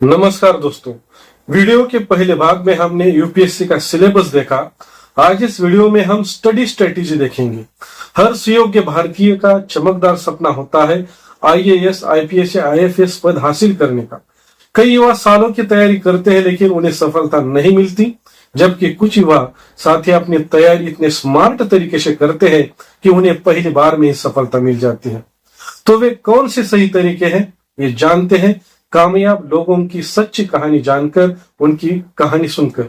नमस्कार दोस्तों। वीडियो के पहले भाग में हमने यूपीएससी का सिलेबस देखा। आज इस वीडियो में हम स्टडी स्ट्रेटेजी देखेंगे। हर सुयोग्य भारतीय का चमकदार सपना होता है आईएएस, आईपीएस या आईएफएस पद हासिल करने का। कई युवा सालों की तैयारी करते हैं लेकिन उन्हें सफलता नहीं मिलती, जबकि कुछ युवा साथी अपनी तैयारी इतने स्मार्ट तरीके से करते हैं कि उन्हें पहली बार में ही सफलता मिल जाती है। तो वे कौन से सही तरीके हैं, ये जानते हैं कामयाब लोगों की सच्ची कहानी जानकर, उनकी कहानी सुनकर।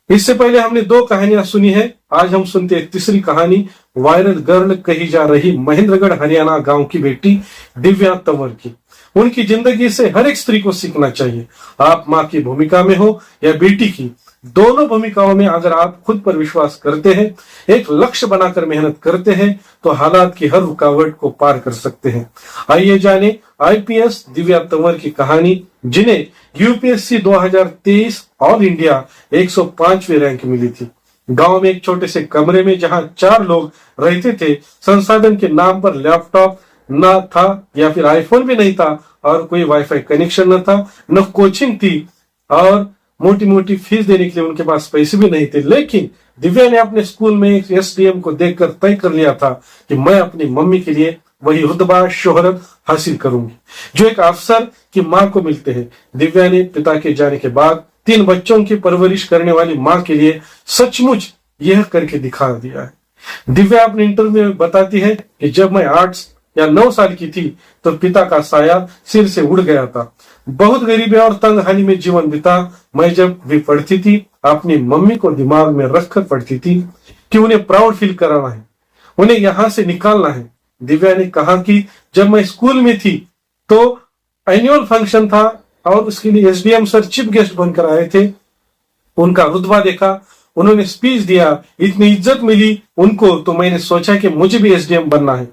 इससे पहले हमने दो कहानियां सुनी है, आज हम सुनते हैं तीसरी कहानी। वायरल गर्ल कही जा रही महेंद्रगढ़ हरियाणा गांव की बेटी दिव्या तंवर की। उनकी जिंदगी से हर एक स्त्री को सीखना चाहिए। आप माँ की भूमिका में हो या बेटी की, दोनों भूमिकाओं में अगर आप खुद पर विश्वास करते हैं, एक लक्ष्य बनाकर मेहनत करते हैं, तो हालात की हर रुकावट को पार कर सकते हैं। आइए जाने आईपीएस दिव्या तंवर की कहानी, जिन्हें यूपीएससी 2023 ऑल इंडिया 105वीं रैंक मिली थी। गांव में एक छोटे से कमरे में जहां 4 लोग रहते थे, संसाधन के नाम पर लैपटॉप न था या फिर आईफोन भी नहीं था, और कोई वाईफाई कनेक्शन न था, न कोचिंग थी, और मोटी मोटी फीस देने के लिए उनके पास पैसे भी नहीं थे। लेकिन दिव्या ने अपने स्कूल में एक एसडीएम को देखकर तय कर लिया था कि मैं अपनी मम्मी के लिए वही रुतबा, शोहरत हासिल करूंगी जो एक अफसर की माँ को मिलते हैं। दिव्या ने पिता के जाने के बाद 3 बच्चों की परवरिश करने वाली माँ के लिए सचमुच यह करके दिखा दिया है। दिव्या अपने इंटरव्यू में बताती है कि जब मैं 8 या 9 साल की थी तो पिता का साया सिर से उड़ गया था। बहुत गरीबी और तंगहाली में जीवन बिता। मैं जब भी पढ़ती थी, अपनी मम्मी को दिमाग में रखकर पढ़ती थी कि उन्हें प्राउड फील कराना है, उन्हें यहां से निकालना है। दिव्या ने कहा कि जब मैं स्कूल में थी तो एनुअल फंक्शन था और उसके लिए एसडीएम सर चीफ गेस्ट बनकर आए थे। उनका रुतबा देखा, उन्होंने स्पीच दिया, इतनी इज्जत मिली उनको, तो मैंने सोचा कि मुझे भी एसडीएम बनना है।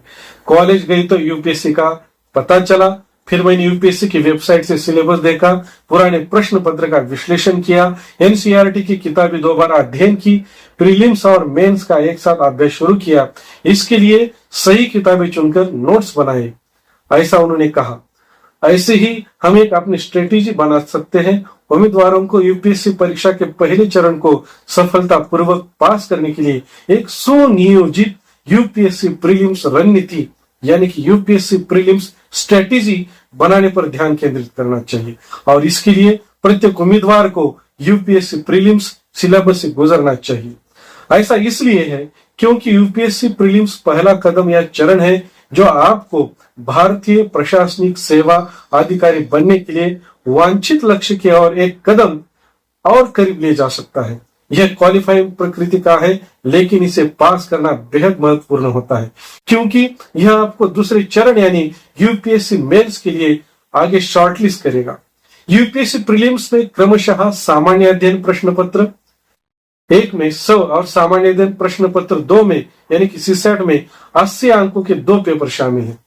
कॉलेज गई तो यूपीएससी का पता चला। फिर मैंने यूपीएससी की वेबसाइट से सिलेबस देखा, पुराने प्रश्न पत्र का विश्लेषण किया, एनसीईआरटी की किताबें दोबारा अध्ययन की, प्रीलिम्स और मेंस का एक साथ अभ्यास शुरू किया। इसके लिए सही किताबें चुनकर नोट्स बनाए, ऐसा उन्होंने कहा। ऐसे ही हम एक अपनी स्ट्रेटेजी बना सकते हैं। उम्मीदवारों को यूपीएससी परीक्षा के पहले चरण को सफलतापूर्वक पास करने के लिए एक सुनियोजित यूपीएससी प्रीलिम्स रणनीति यानी कि यूपीएससी प्रीलिम्स स्ट्रेटेजी बनाने पर ध्यान केंद्रित करना चाहिए, और इसके लिए प्रत्येक उम्मीदवार को यूपीएससी प्रीलिम्स सिलेबस से गुजरना चाहिए। ऐसा इसलिए है क्योंकि यूपीएससी प्रीलिम्स पहला कदम या चरण है जो आपको भारतीय प्रशासनिक सेवा अधिकारी बनने के लिए वांछित लक्ष्य की ओर एक कदम और करीब ले जा सकता है। यह क्वालिफाइंग प्रकृति का है, लेकिन इसे पास करना बेहद महत्वपूर्ण होता है क्योंकि यह आपको दूसरे चरण यानी यूपीएससी मेंस के लिए आगे शॉर्टलिस्ट करेगा। यूपीएससी प्रीलिम्स में क्रमशः सामान्य अध्ययन प्रश्न पत्र 1 में 100 और सामान्य अध्ययन प्रश्न पत्र 2 में यानी कि सीसैट में 80 अंकों के 2 पेपर शामिल हैं।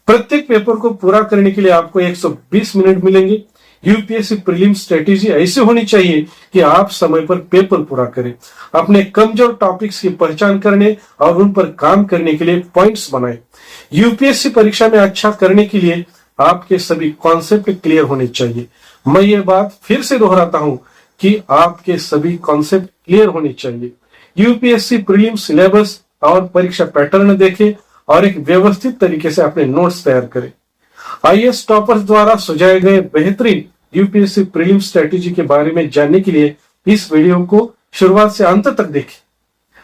प्रत्येक पेपर को पूरा करने के लिए आपको 120 मिनट मिलेंगे। यूपीएससी प्रीलिम्स स्ट्रेटेजी ऐसी होनी चाहिए कि आप समय पर पेपर पूरा करें, अपने कमजोर टॉपिक्स की पहचान करने और उन पर काम करने के लिए पॉइंट्स बनाएं। यूपीएससी परीक्षा में अच्छा करने के लिए आपके सभी कॉन्सेप्ट क्लियर होने चाहिए। मैं ये बात फिर से दोहराता हूं कि आपके सभी कॉन्सेप्ट क्लियर होने चाहिए। यूपीएससी प्रीलिम्स सिलेबस और परीक्षा पैटर्न देखें और एक व्यवस्थित तरीके से अपने नोट्स तैयार करें। आईएएस टॉपर्स द्वारा सुझाए गए बेहतरीन यूपीएससी प्रीलिम्स स्ट्रेटेजी के बारे में जानने के लिए इस वीडियो को शुरुआत से अंत तक देखें।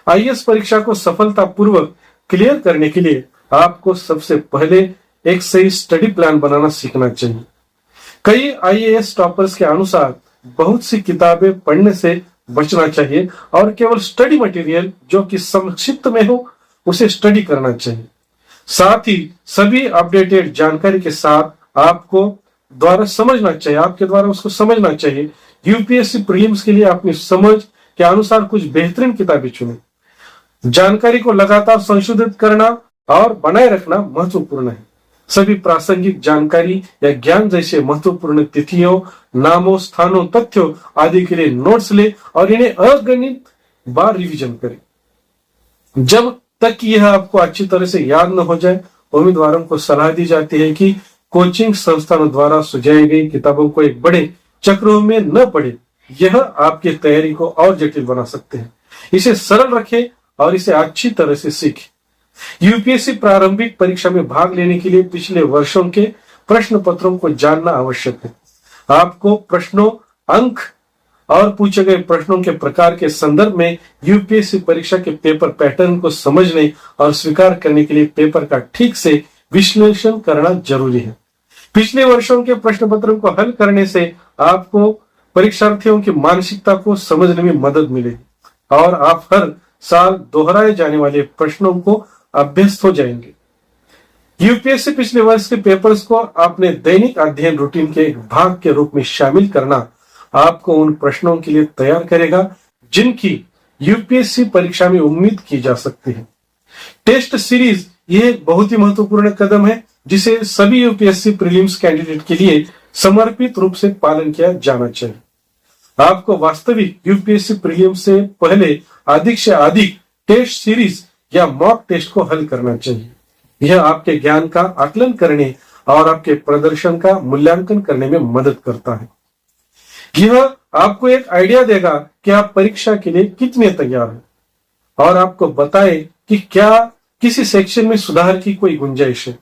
आईएएस परीक्षा को सफलतापूर्वक क्लियर करने के लिए आपको सबसे पहले एक सही स्टडी प्लान बनाना सीखना चाहिए। कई आईएएस टॉपर्स के अनुसार बहुत सी किताबें पढ़ने से बचना चाहिए और केवल स्टडी मटेरियल जो कि संक्षिप्त में हो उसे स्टडी करना चाहिए। साथ ही सभी अपडेटेड जानकारी के साथ आपको द्वारा समझना चाहिए, आपके द्वारा उसको समझना चाहिए। यूपीएससी प्रीलिम्स के लिए अपनी समझ के अनुसार कुछ बेहतरीन किताबें चुनें। जानकारी को लगातार संशोधित करना और बनाए रखना महत्वपूर्ण है। सभी प्रासंगिक जानकारी या ज्ञान जैसे महत्वपूर्ण तिथियों, नामों, स्थानों, तथ्यों आदि के लिए नोट्स ले और इन्हें अगणित बार रिवीजन करें जब तक यह आपको अच्छी तरह से याद न हो जाए। उम्मीदवारों को सलाह दी जाती है कि कोचिंग संस्थानों द्वारा सुझाई गई किताबों को एक बड़े चक्रों में न पढ़े। यह आपकी तैयारी को और जटिल बना सकते हैं। इसे सरल रखें और इसे अच्छी तरह से सीखें। यूपीएससी प्रारंभिक परीक्षा में भाग लेने के लिए पिछले वर्षों के प्रश्न पत्रों को जानना आवश्यक है। आपको प्रश्नों, अंक और पूछे गए प्रश्नों के प्रकार के संदर्भ में यूपीएससी परीक्षा के पेपर पैटर्न को समझने और स्वीकार करने के लिए पेपर का ठीक से विश्लेषण करना जरूरी है। पिछले वर्षों के प्रश्न पत्रों को हल करने से आपको परीक्षार्थियों की मानसिकता को समझने में मदद मिलेगी और आप हर साल दोहराए जाने वाले प्रश्नों को अभ्यस्त हो जाएंगे। यूपीएससी पिछले वर्ष के पेपर्स को अपने दैनिक अध्ययन रूटीन के एक भाग के रूप में शामिल करना आपको उन प्रश्नों के लिए तैयार करेगा जिनकी यूपीएससी परीक्षा में उम्मीद की जा सकती है। टेस्ट सीरीज ये एक बहुत ही महत्वपूर्ण कदम है जिसे सभी यूपीएससी प्रीलिम्स कैंडिडेट के लिए समर्पित रूप से पालन किया जाना चाहिए। आपको वास्तविक यूपीएससी प्रीलिम्स से पहले अधिक से अधिक टेस्ट सीरीज या मॉक टेस्ट को हल करना चाहिए। यह आपके ज्ञान का आकलन करने और आपके प्रदर्शन का मूल्यांकन करने में मदद करता है। यह आपको एक आइडिया देगा कि आप परीक्षा के लिए कितने तैयार हैं और आपको बताए कि क्या किसी सेक्शन में सुधार की कोई गुंजाइश है।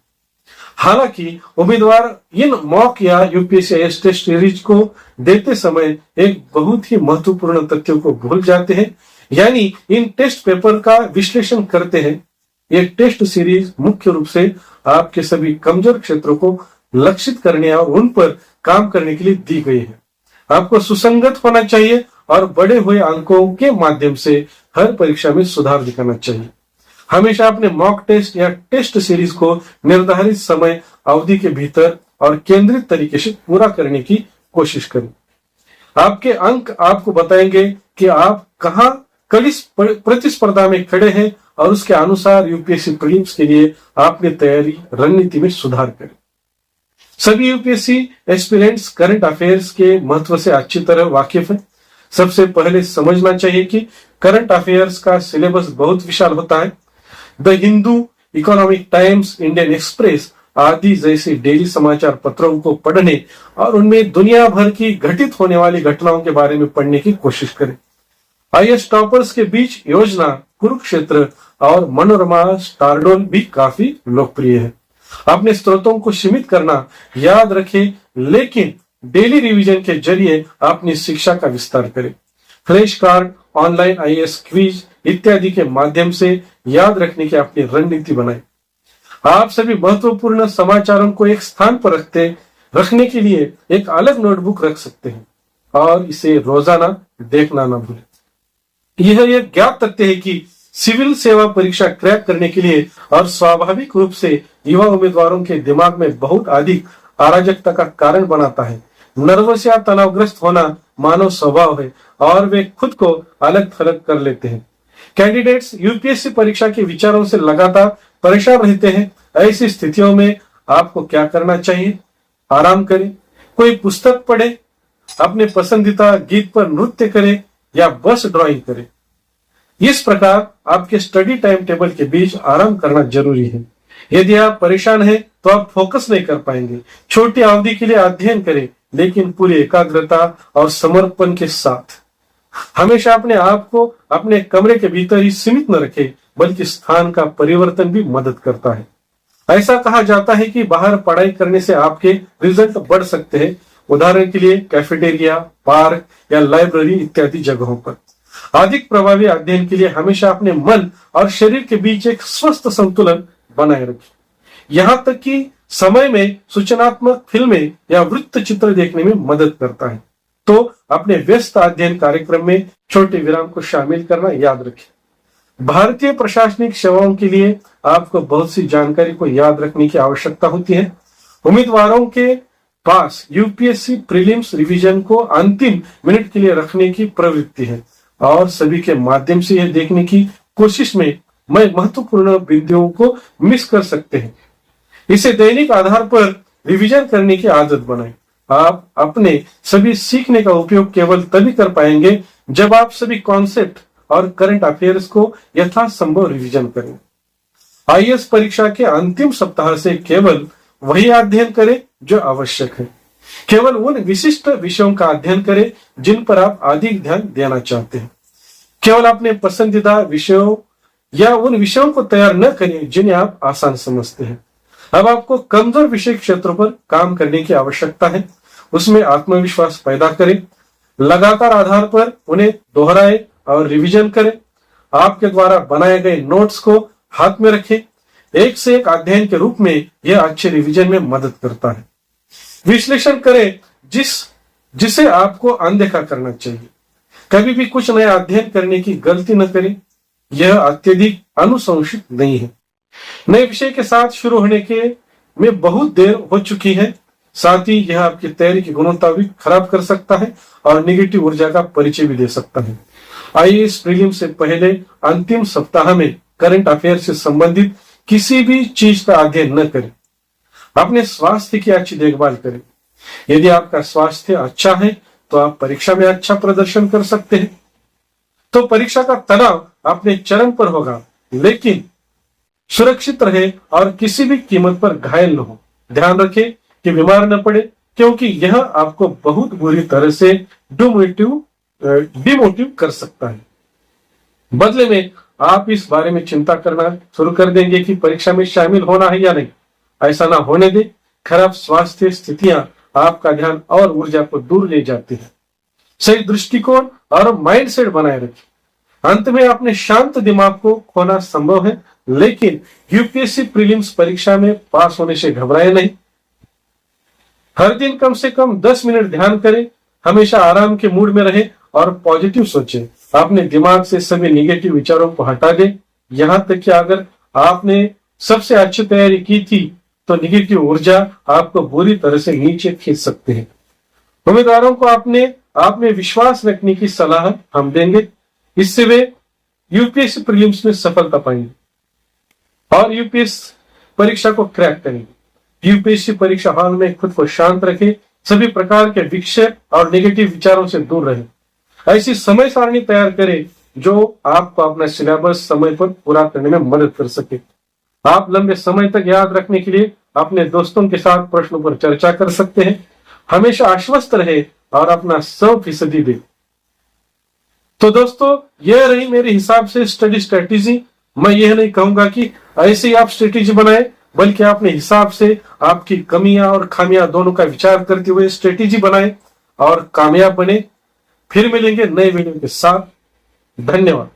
हालांकि उम्मीदवार इन मॉक या यूपीएससी टेस्ट सीरीज को देते समय एक बहुत ही महत्वपूर्ण तथ्यों को भूल जाते हैं, यानी इन टेस्ट पेपर का विश्लेषण करते हैं। एक टेस्ट सीरीज मुख्य रूप से आपके सभी कमजोर क्षेत्रों को लक्षित करने और उन पर काम करने के लिए दी गई है। आपको सुसंगत होना चाहिए और बढ़े हुए अंकों के माध्यम से हर परीक्षा में सुधार दिखाना चाहिए। हमेशा अपने मॉक टेस्ट या टेस्ट सीरीज को निर्धारित समय अवधि के भीतर और केंद्रित तरीके से पूरा करने की कोशिश करें। आपके अंक आपको बताएंगे कि आप कहां कड़ी प्रतिस्पर्धा में खड़े हैं और उसके अनुसार यूपीएससी प्रीलिम्स के लिए आपने तैयारी रणनीति में सुधार करें। सभी यूपीएससी एस्पिरेंट्स करंट अफेयर्स के महत्व से अच्छी तरह वाकिफ हैं। सबसे पहले समझना चाहिए कि करंट अफेयर्स का सिलेबस बहुत विशाल होता है। The Hindu, economic times, Indian express आदि जैसे डेली समाचार पत्रों को पढ़ने और उनमें दुनिया भर की घटित होने वाली घटनाओं के बारे में पढ़ने की कोशिश करें। आईएएस टॉपर्स के बीच योजना, कुरुक्षेत्र और मनोरमा स्टारडोल भी काफी लोकप्रिय है। अपने स्रोतों को सीमित करना याद रखें, लेकिन डेली रिवीजन के जरिए अपनी शिक्षा का विस्तार करें। Flash card, online IAS quiz इत्यादि के माध्यम से याद रखने की अपनी रणनीति बनाएं। आप सभी महत्वपूर्ण समाचारों को एक स्थान पर रखने के लिए एक अलग नोटबुक रख सकते हैं और इसे रोजाना देखना न भूलें। यह एक ज्ञात तथ्य है कि सिविल सेवा परीक्षा क्रैक करने के लिए और स्वाभाविक रूप से युवा उम्मीदवारों के दिमाग में बहुत अधिक अराजकता का कारण बनाता है। नर्वस या तनावग्रस्त होना मानव स्वभाव है और वे खुद को अलग थलग कर लेते हैं। कैंडिडेट्स यूपीएससी परीक्षा के विचारों से लगातार परेशान रहते हैं। ऐसी स्थितियों में आपको क्या करना चाहिए? आराम करें, कोई पुस्तक पढ़े, अपने पसंदीदा गीत पर नृत्य करें या बस ड्राइंग करें। इस प्रकार आपके स्टडी टाइम टेबल के बीच आराम करना जरूरी है। यदि आप परेशान हैं तो आप फोकस नहीं कर पाएंगे। छोटी अवधि के लिए अध्ययन करें, लेकिन पूरी एकाग्रता और समर्पण के साथ। हमेशा अपने आप को अपने कमरे के भीतर ही सीमित न रखें, बल्कि स्थान का परिवर्तन भी मदद करता है। ऐसा कहा जाता है कि बाहर पढ़ाई करने से आपके रिजल्ट बढ़ सकते हैं। उदाहरण के लिए कैफेटेरिया, पार्क या लाइब्रेरी इत्यादि जगहों पर। अधिक प्रभावी अध्ययन के लिए हमेशा अपने मन और शरीर के बीच एक स्वस्थ संतुलन बनाए रखें। यहां तक कि समय में सूचनात्मक फिल्में या वृत्त चित्र देखने में मदद करता है। तो अपने व्यस्त अध्ययन कार्यक्रम में छोटे विराम को शामिल करना याद रखें। भारतीय प्रशासनिक सेवाओं के लिए आपको बहुत सी जानकारी को याद रखने की आवश्यकता होती है। उम्मीदवारों के पास यूपीएससी प्रीलिम्स रिवीजन को अंतिम मिनट के लिए रखने की प्रवृत्ति है और सभी के माध्यम से यह देखने की कोशिश में महत्वपूर्ण बिंदुओं को मिस कर सकते हैं। इसे दैनिक आधार पर रिवीजन करने की आदत बनाएं। आप अपने सभी सीखने का उपयोग केवल तभी कर पाएंगे जब आप सभी कॉन्सेप्ट और करंट अफेयर्स को यथासंभव रिवीजन करें। आईएएस परीक्षा के अंतिम सप्ताह से केवल वही अध्ययन करें जो आवश्यक है। केवल उन विशिष्ट विषयों का अध्ययन करें जिन पर आप अधिक ध्यान देना चाहते हैं। केवल अपने पसंदीदा विषयों या उन विषयों को तैयार न करें जिन्हें आप आसान समझते हैं। अब आपको कमजोर विषय क्षेत्रों पर काम करने की आवश्यकता है। उसमें आत्मविश्वास पैदा करें, लगातार आधार पर उन्हें दोहराएं और रिवीजन करें। आपके द्वारा बनाए गए नोट्स को हाथ में रखें। एक से एक अध्ययन के रूप में यह अच्छे रिवीजन में मदद करता है। विश्लेषण करें जिसे आपको अनदेखा करना चाहिए। कभी भी कुछ नया अध्ययन करने की गलती न करें, यह अत्यधिक अनुशंसित नहीं है। नए विषय के साथ शुरू होने के में बहुत देर हो चुकी है, साथ ही यह आपकी तैयारी की गुणवत्ता भी खराब कर सकता है और निगेटिव ऊर्जा का परिचय भी दे सकता है। आईएएस प्रीलिम से पहले अंतिम सप्ताह में करंट अफेयर से संबंधित किसी भी चीज का अध्ययन न करें। अपने स्वास्थ्य की अच्छी देखभाल करें। यदि आपका स्वास्थ्य अच्छा है तो आप परीक्षा में अच्छा प्रदर्शन कर सकते हैं। तो परीक्षा का तनाव अपने चरम पर होगा, लेकिन सुरक्षित रहे और किसी भी कीमत पर घायल न हो। ध्यान रखें कि बीमार न पड़े, क्योंकि यह आपको बहुत बुरी तरह से डिमोटिव कर सकता है। बदले में आप इस बारे में चिंता करना शुरू कर देंगे कि परीक्षा में शामिल होना है या नहीं। ऐसा ना होने दे। खराब स्वास्थ्य स्थितियां आपका ध्यान और ऊर्जा को दूर ले जाती है। सही दृष्टिकोण और माइंडसेट बनाए रखें। अंत में अपने शांत दिमाग को खोना संभव है, लेकिन यूपीएससी प्रीलिम्स परीक्षा में पास होने से घबराए नहीं। हर दिन कम से कम 10 मिनट ध्यान करें। हमेशा आराम के मूड में रहें और पॉजिटिव सोचें। अपने दिमाग से सभी निगेटिव विचारों को हटा दें। यहां तक कि अगर आपने सबसे अच्छी तैयारी की थी तो निगेटिव ऊर्जा आपको बुरी तरह से नीचे खींच सकते हैं। उम्मीदवारों को आप में विश्वास रखने की सलाह हम देंगे। इससे वे यूपीएससी प्रीलिम्स में सफलता पाएंगे और यूपीएससी परीक्षा को क्रैक करेंगे। यूपीएससी परीक्षा हॉल में खुद को शांत रखें। सभी प्रकार के विक्षेप और नेगेटिव विचारों से दूर रहें। ऐसी समय सारणी तैयार करें जो आपको अपना सिलेबस समय पर पूरा करने में मदद कर सके। आप लंबे समय तक याद रखने के लिए अपने दोस्तों के साथ प्रश्नों पर चर्चा कर सकते हैं। हमेशा आश्वस्त रहे और अपना 100% दे। तो दोस्तों, यह रही मेरे हिसाब से स्टडी स्ट्रेटेजी। मैं यह नहीं कहूंगा कि ऐसे ही आप स्ट्रेटेजी बनाए, बल्कि अपने हिसाब से आपकी कमियां और खामियां दोनों का विचार करते हुए स्ट्रेटेजी बनाए और कामयाब बने। फिर मिलेंगे नए वीडियो के साथ। धन्यवाद।